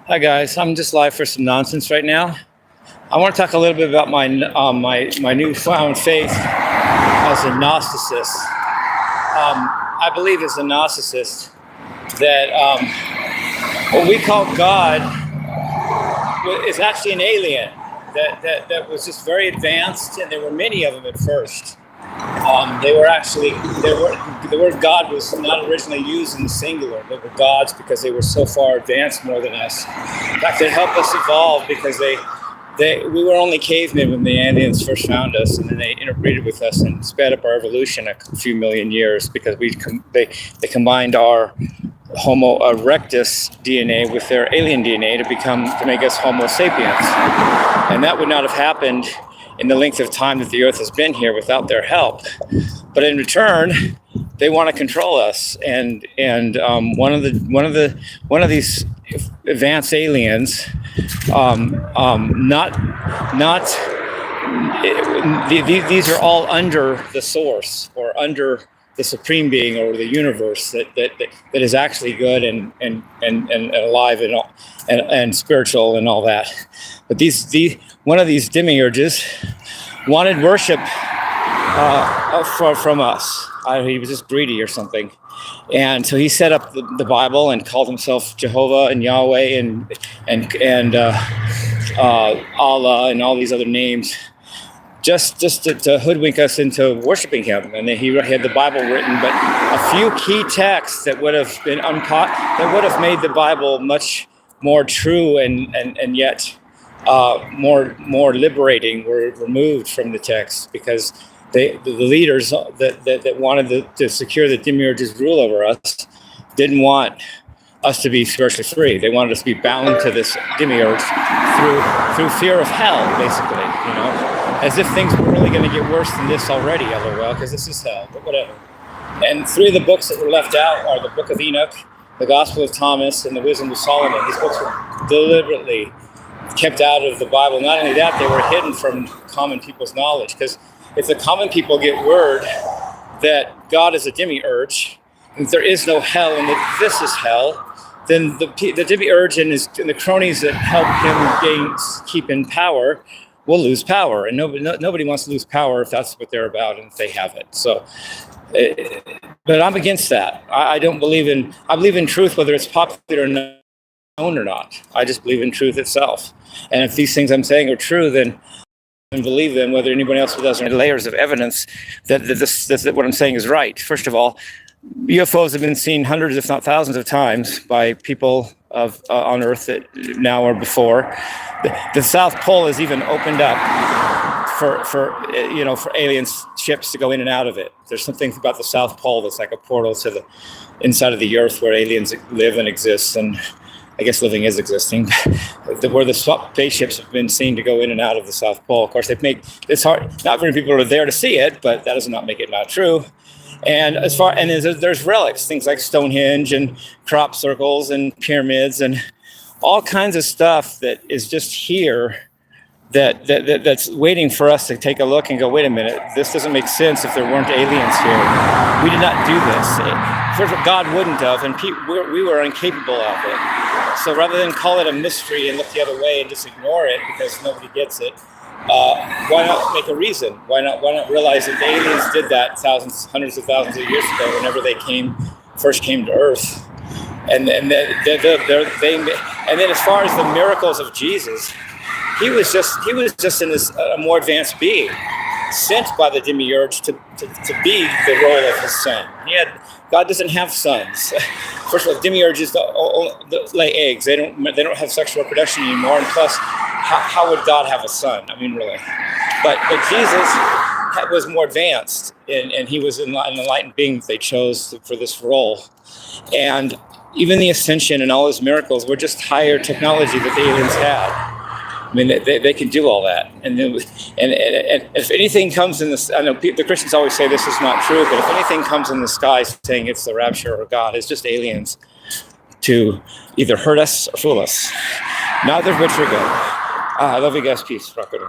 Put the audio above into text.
Hi guys, I'm just live for some nonsense right now. I want to talk a little bit about my newfound faith as a Gnosticist. I believe as a Gnosticist that what we call God is actually an alien that was just very advanced, and there were many of them at first. The word God was not originally used in the singular. They were gods because they were so far advanced more than us. In fact, they helped us evolve because we were only cavemen when the aliens first found us, and then they interbreeded with us and sped up our evolution a few million years because they combined our Homo erectus DNA with their alien DNA to make us Homo sapiens, and that would not have happened in the length of time that the Earth has been here without their help. But in return, they want to control us, and one of these advanced aliens, these are all under the source or under the supreme being or the universe that is actually good and alive and spiritual and all that. But one of these demiurges wanted worship from us. He was just greedy or something, and so he set up the Bible and called himself Jehovah and Yahweh and Allah and all these other names, just to hoodwink us into worshiping him. And then he had the Bible written, but a few key texts that would have been that would have made the Bible much more true and yet more liberating were removed from the text because the leaders that wanted to secure the demiurge's rule over us didn't want us to be spiritually free. They wanted us to be bound to this demiurge through fear of hell, basically, as if things were really going to get worse than this already, LOL, because this is hell, but whatever. And three of the books that were left out are the Book of Enoch, the Gospel of Thomas, and the Wisdom of Solomon. These books were deliberately kept out of the Bible. Not only that, they were hidden from common people's knowledge, because if the common people get word that God is a demiurge, and that there is no hell, and that this is hell, then the demiurge and the cronies that help him keep in power will lose power. And nobody wants to lose power if that's what they're about and if they have it. So, but I'm against that. I believe in truth, whether it's popular or known or not. I just believe in truth itself. And if these things I'm saying are true, then and believe them, whether anyone else does, or layers of evidence that what I'm saying is right. First of all, UFOs have been seen hundreds, if not thousands, of times by people on Earth that now or before. The South Pole has even opened up for alien ships to go in and out of it. There's something about the South Pole that's like a portal to the inside of the Earth where aliens live and exist, and I guess living is existing, where the spaceships have been seen to go in and out of the South Pole. Of course, it's hard. Not many people are there to see it, but that does not make it not true. And there's relics, things like Stonehenge and crop circles and pyramids and all kinds of stuff that is just here that's waiting for us to take a look and go, wait a minute, this doesn't make sense if there weren't aliens here. We did not do this. First of all, God wouldn't have, and we were incapable of it. So rather than call it a mystery and look the other way and just ignore it because nobody gets it, why not make a reason? Why not realize that the aliens did that hundreds of thousands of years ago whenever they first came to Earth? And then as far as the miracles of Jesus, he was just in a more advanced being, sent by the demiurge to be the role of his son. God doesn't have sons. First of all, demiurges lay eggs. They don't have sexual reproduction anymore. And plus, how would God have a son? I mean, really. But Jesus was more advanced, and he was an enlightened being that they chose for this role. And even the ascension and all his miracles were just higher technology that the aliens had. I mean, they can do all that, and if anything comes in this, I know the Christians always say this is not true, but if anything comes in the sky saying it's the rapture or God, it's just aliens to either hurt us or fool us. Neither of which are good. I love you guys. Peace. Rock on.